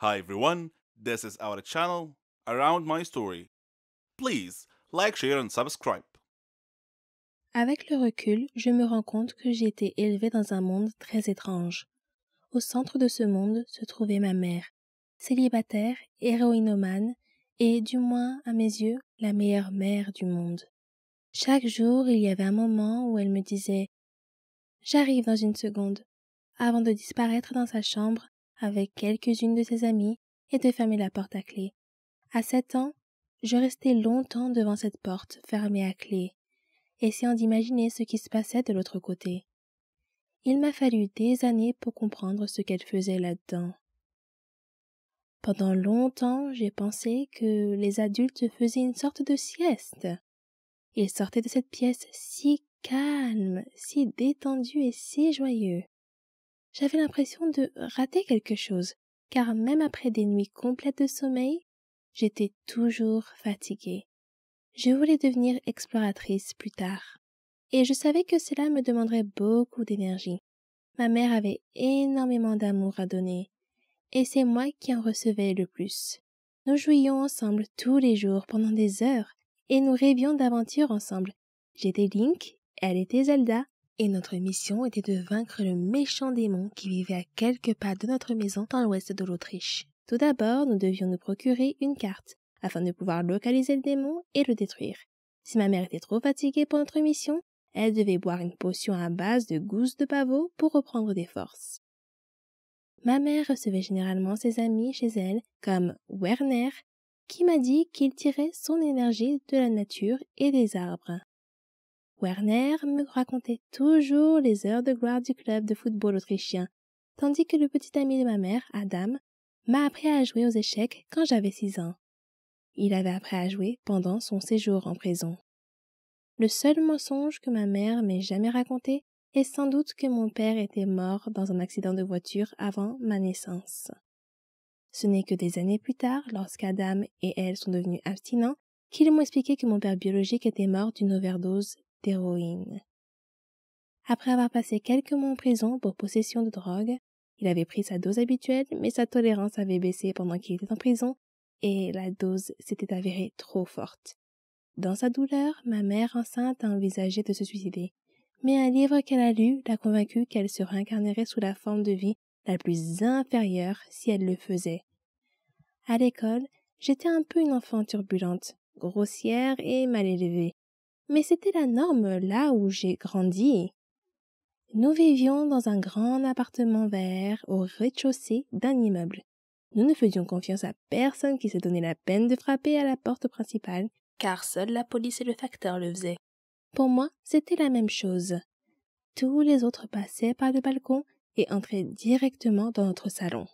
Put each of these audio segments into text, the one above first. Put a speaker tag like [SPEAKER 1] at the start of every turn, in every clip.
[SPEAKER 1] Hi everyone, this is our channel, Around My Story. Please like, share and subscribe.
[SPEAKER 2] Avec le recul, je me rends compte que j'ai été élevée dans un monde très étrange. Au centre de ce monde se trouvait ma mère, célibataire, héroïnomane et, du moins à mes yeux, la meilleure mère du monde. Chaque jour, il y avait un moment où elle me disait « J'arrive dans une seconde » avant de disparaître dans sa chambre avec quelques-unes de ses amies et de fermer la porte à clé. À 7 ans, je restais longtemps devant cette porte fermée à clé, essayant d'imaginer ce qui se passait de l'autre côté. Il m'a fallu des années pour comprendre ce qu'elle faisait là-dedans. Pendant longtemps, j'ai pensé que les adultes faisaient une sorte de sieste. Ils sortaient de cette pièce si calme, si détendu et si joyeux. J'avais l'impression de rater quelque chose, car même après des nuits complètes de sommeil, j'étais toujours fatiguée. Je voulais devenir exploratrice plus tard, et je savais que cela me demanderait beaucoup d'énergie. Ma mère avait énormément d'amour à donner, et c'est moi qui en recevais le plus. Nous jouions ensemble tous les jours pendant des heures, et nous rêvions d'aventures ensemble. J'étais Link, elle était Zelda, et notre mission était de vaincre le méchant démon qui vivait à quelques pas de notre maison dans l'ouest de l'Autriche. Tout d'abord, nous devions nous procurer une carte, afin de pouvoir localiser le démon et le détruire. Si ma mère était trop fatiguée pour notre mission, elle devait boire une potion à base de gousses de pavot pour reprendre des forces. Ma mère recevait généralement ses amis chez elle, comme Werner, qui m'a dit qu'il tirait son énergie de la nature et des arbres. Werner me racontait toujours les heures de gloire du club de football autrichien, tandis que le petit ami de ma mère, Adam, m'a appris à jouer aux échecs quand j'avais 6 ans. Il avait appris à jouer pendant son séjour en prison. Le seul mensonge que ma mère m'ait jamais raconté est sans doute que mon père était mort dans un accident de voiture avant ma naissance. Ce n'est que des années plus tard, lorsqu'Adam et elle sont devenus abstinents, qu'ils m'ont expliqué que mon père biologique était mort d'une overdose d'héroïne. Après avoir passé quelques mois en prison pour possession de drogue, il avait pris sa dose habituelle, mais sa tolérance avait baissé pendant qu'il était en prison et la dose s'était avérée trop forte. Dans sa douleur, ma mère enceinte a envisagé de se suicider, mais un livre qu'elle a lu l'a convaincue qu'elle se réincarnerait sous la forme de vie la plus inférieure si elle le faisait. À l'école, j'étais un peu une enfant turbulente, grossière et mal élevée, mais c'était la norme là où j'ai grandi. Nous vivions dans un grand appartement vert au rez-de-chaussée d'un immeuble. Nous ne faisions confiance à personne qui se donnait la peine de frapper à la porte principale, car seule la police et le facteur le faisaient. Pour moi, c'était la même chose. Tous les autres passaient par le balcon et entraient directement dans notre salon.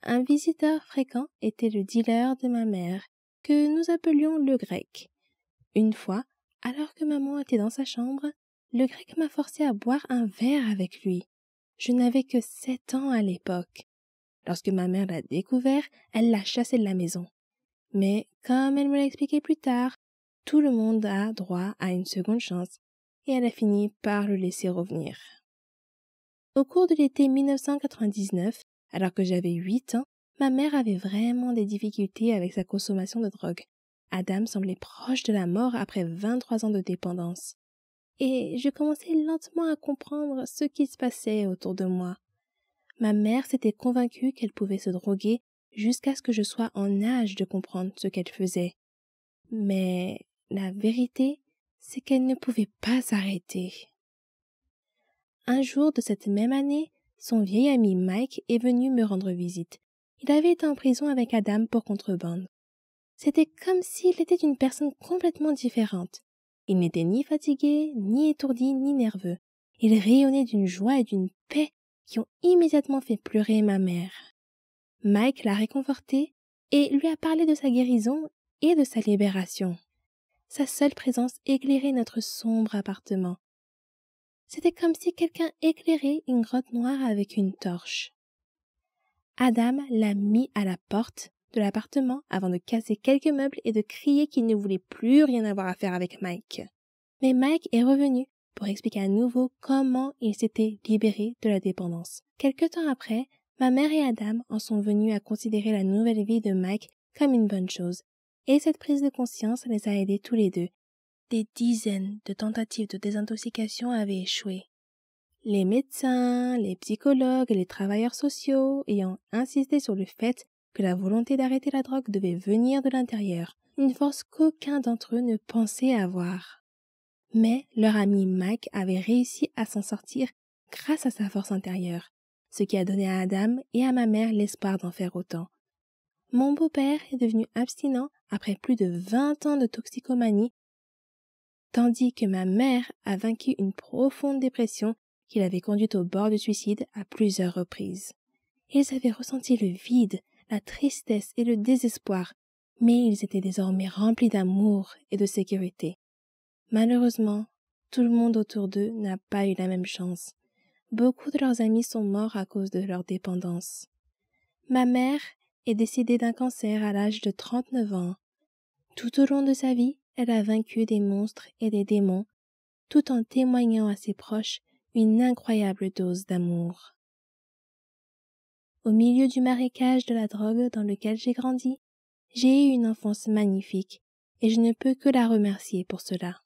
[SPEAKER 2] Un visiteur fréquent était le dealer de ma mère, que nous appelions le grec. Une fois, alors que maman était dans sa chambre, le grec m'a forcé à boire un verre avec lui. Je n'avais que 7 ans à l'époque. Lorsque ma mère l'a découvert, elle l'a chassé de la maison. Mais, comme elle me l'a expliqué plus tard, tout le monde a droit à une seconde chance, et elle a fini par le laisser revenir. Au cours de l'été 1999, alors que j'avais 8 ans, ma mère avait vraiment des difficultés avec sa consommation de drogue. Adam semblait proche de la mort après 23 ans de dépendance. Et je commençais lentement à comprendre ce qui se passait autour de moi. Ma mère s'était convaincue qu'elle pouvait se droguer jusqu'à ce que je sois en âge de comprendre ce qu'elle faisait. Mais la vérité, c'est qu'elle ne pouvait pas s'arrêter. Un jour de cette même année, son vieil ami Mike est venu me rendre visite. Il avait été en prison avec Adam pour contrebande. C'était comme s'il était une personne complètement différente. Il n'était ni fatigué, ni étourdi, ni nerveux. Il rayonnait d'une joie et d'une paix qui ont immédiatement fait pleurer ma mère. Mike l'a réconforté et lui a parlé de sa guérison et de sa libération. Sa seule présence éclairait notre sombre appartement. C'était comme si quelqu'un éclairait une grotte noire avec une torche. Adam l'a mis à la porte de l'appartement avant de casser quelques meubles et de crier qu'il ne voulait plus rien avoir à faire avec Mike. Mais Mike est revenu pour expliquer à nouveau comment il s'était libéré de la dépendance. Quelque temps après, Ma mère et Adam en sont venus à considérer la nouvelle vie de Mike comme une bonne chose, et cette prise de conscience les a aidés tous les deux. Des dizaines de tentatives de désintoxication avaient échoué. Les médecins, les psychologues et les travailleurs sociaux ayant insisté sur le fait que la volonté d'arrêter la drogue devait venir de l'intérieur, une force qu'aucun d'entre eux ne pensait avoir. Mais leur ami Mike avait réussi à s'en sortir grâce à sa force intérieure, ce qui a donné à Adam et à ma mère l'espoir d'en faire autant. Mon beau-père est devenu abstinent après plus de 20 ans de toxicomanie, tandis que ma mère a vaincu une profonde dépression qui l'avait conduite au bord du suicide à plusieurs reprises. Ils avaient ressenti le vide, la tristesse et le désespoir, mais ils étaient désormais remplis d'amour et de sécurité. Malheureusement, tout le monde autour d'eux n'a pas eu la même chance. Beaucoup de leurs amis sont morts à cause de leur dépendance. Ma mère est décédée d'un cancer à l'âge de 39 ans. Tout au long de sa vie, elle a vaincu des monstres et des démons, tout en témoignant à ses proches une incroyable dose d'amour. Au milieu du marécage de la drogue dans lequel j'ai grandi, j'ai eu une enfance magnifique et je ne peux que la remercier pour cela.